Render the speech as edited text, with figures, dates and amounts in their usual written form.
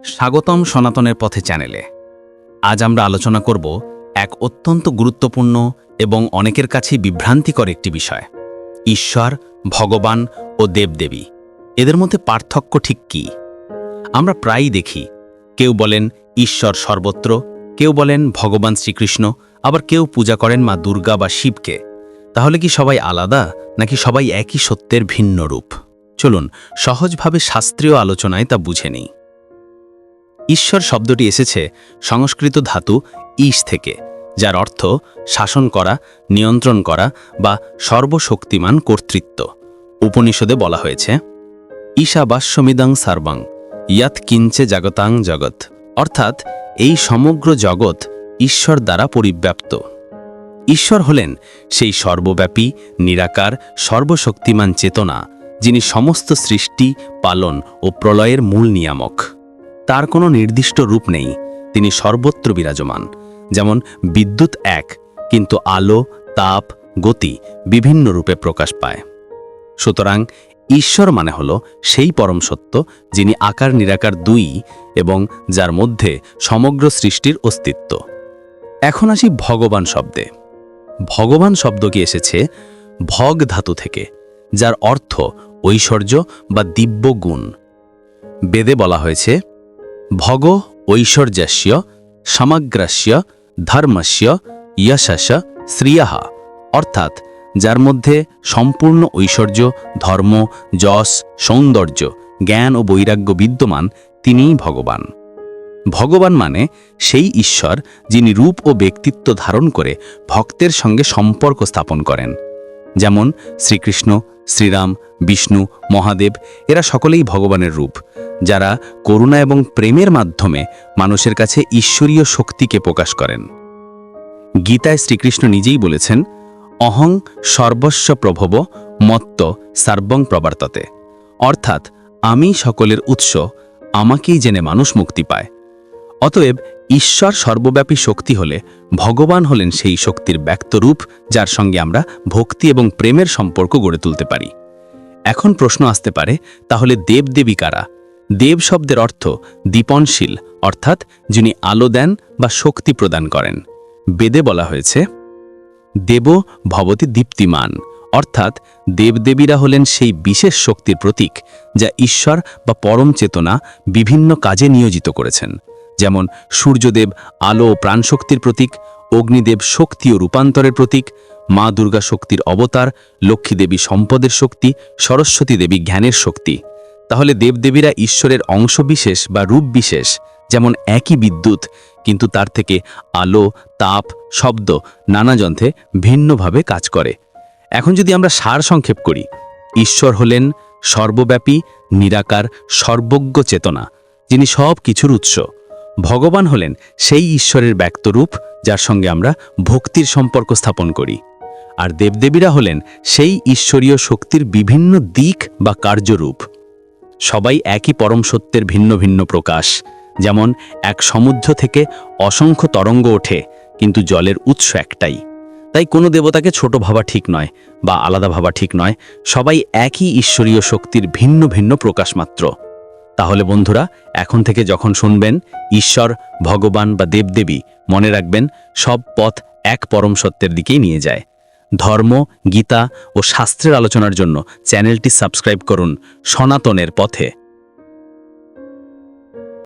স্বাগতম সনাতনের পথে চ্যানেলে। আজ আমরা আলোচনা করব এক অত্যন্ত গুরুত্বপূর্ণ এবং অনেকের কাছেই বিভ্রান্তিকর একটি বিষয়। ঈশ্বর, ভগবান ও দেবদেবী, এদের মধ্যে পার্থক্য ঠিক কী? আমরা প্রায়ই দেখি, কেউ বলেন ঈশ্বর সর্বত্র, কেউ বলেন ভগবান শ্রীকৃষ্ণ, আবার কেউ পূজা করেন মা দুর্গা বা শিবকে। তাহলে কি সবাই আলাদা, নাকি সবাই একই সত্যের ভিন্ন রূপ? চলুন সহজভাবে শাস্ত্রীয় আলোচনায় তা বুঝে নিই। ঈশ্বর শব্দটি এসেছে সংস্কৃত ধাতু ঈশ থেকে, যার অর্থ শাসন করা, নিয়ন্ত্রণ করা বা সর্বশক্তিমান কর্তৃত্ব। উপনিষদে বলা হয়েছে, ঈশাবাস্যমিদং সর্বং ইয়াৎ কিঞ্চে জগতাং জগৎ, অর্থাৎ এই সমগ্র জগৎ ঈশ্বর দ্বারা পরিব্যাপ্ত। ঈশ্বর হলেন সেই সর্বব্যাপী, নিরাকার, সর্বশক্তিমান চেতনা, যিনি সমস্ত সৃষ্টি, পালন ও প্রলয়ের মূল নিয়ামক। তার কোনো নির্দিষ্ট রূপ নেই, তিনি সর্বত্র বিরাজমান। যেমন বিদ্যুৎ এক, কিন্তু আলো, তাপ, গতি বিভিন্ন রূপে প্রকাশ পায়। সুতরাং ঈশ্বর মানে হল সেই পরম সত্য, যিনি আকার নিরাকার দুই এবং যার মধ্যে সমগ্র সৃষ্টির অস্তিত্ব। এখন আসি ভগবান শব্দে। ভগবান শব্দটি এসেছে ভগ ধাতু থেকে, যার অর্থ ঐশ্বর্য বা দিব্য গুণ। বেদে বলা হয়েছে, ভগ ঐশ্বর্যস্য সমগ্রস্য ধর্মস্য যশস্য শ্রিয়ঃ, অর্থাৎ যার মধ্যে সম্পূর্ণ ঐশ্বর্য, ধর্ম, যশ, সৌন্দর্য, জ্ঞান ও বৈরাগ্য বিদ্যমান, তিনিই ভগবান। ভগবান মানে সেই ঈশ্বর যিনি রূপ ও ব্যক্তিত্ব ধারণ করে ভক্তের সঙ্গে সম্পর্ক স্থাপন করেন। যেমন শ্রীকৃষ্ণ, শ্রীরাম, বিষ্ণু, মহাদেব, এরা সকলেই ভগবানের রূপ, যারা করুণা এবং প্রেমের মাধ্যমে মানুষের কাছে ঈশ্বরীয় শক্তিকে প্রকাশ করেন। গীতায় শ্রীকৃষ্ণ নিজেই বলেছেন, অহং সর্বস্ব প্রভব মত্ত সর্বং প্রবর্ততে, অর্থাৎ আমি সকলের উৎস, আমাকেই জেনে মানুষ মুক্তি পায়। অতএব ঈশ্বর সর্বব্যাপী শক্তি হলে ভগবান হলেন সেই শক্তির ব্যক্তরূপ, যার সঙ্গে আমরা ভক্তি এবং প্রেমের সম্পর্ক গড়ে তুলতে পারি। এখন প্রশ্ন আসতে পারে, তাহলে দেবদেবী কারা? দেব শব্দের অর্থ দীপনশীল, অর্থাৎ যিনি আলো দেন বা শক্তি প্রদান করেন। বেদে বলা হয়েছে, দেব ভবতি দীপ্তিমান, অর্থাৎ দেবদেবীরা হলেন সেই বিশেষ শক্তির প্রতীক, যা ঈশ্বর বা পরম চেতনা বিভিন্ন কাজে নিয়োজিত করেছেন। যেমন সূর্যদেব আলো ও প্রাণশক্তির প্রতীক, অগ্নিদেব শক্তি ও রূপান্তরের প্রতীক, মা দুর্গা শক্তির অবতার, লক্ষ্মীদেবী সম্পদের শক্তি, সরস্বতী দেবী জ্ঞানের শক্তি। তাহলে দেবদেবীরা ঈশ্বরের অংশবিশেষ বা রূপ বিশেষ। যেমন একই বিদ্যুৎ, কিন্তু তার থেকে আলো, তাপ, শব্দ নানা যন্ত্রে ভিন্নভাবে কাজ করে। এখন যদি আমরা সারসংক্ষেপ করি, ঈশ্বর হলেন সর্বব্যাপী, নিরাকার, সর্বজ্ঞ চেতনা, যিনি সব কিছুর উৎস। ভগবান হলেন সেই ঈশ্বরের ব্যক্তরূপ, যার সঙ্গে আমরা ভক্তির সম্পর্ক স্থাপন করি। আর দেবদেবীরা হলেন সেই ঈশ্বরীয় শক্তির বিভিন্ন দিক বা কার্যরূপ। সবাই একই পরম সত্যের ভিন্ন ভিন্ন প্রকাশ। যেমন এক সমুদ্র থেকে অসংখ্য তরঙ্গ ওঠে, কিন্তু জলের উৎস একটাই। তাই কোনো দেবতাকে ছোট ভাবা ঠিক নয় বা আলাদা ভাবা ঠিক নয়, সবাই একই ঈশ্বরীয় শক্তির ভিন্ন ভিন্ন প্রকাশ মাত্র। তাহলে বন্ধুরা, এখন থেকে যখন শুনবেন ঈশ্বর, ভগবান বা দেবদেবী, মনে রাখবেন সব পথ এক পরম সত্যের দিকেই নিয়ে যায়। ধর্ম, গীতা ও শাস্ত্রের আলোচনার জন্য চ্যানেলটি সাবস্ক্রাইব করুন সনাতনের পথে।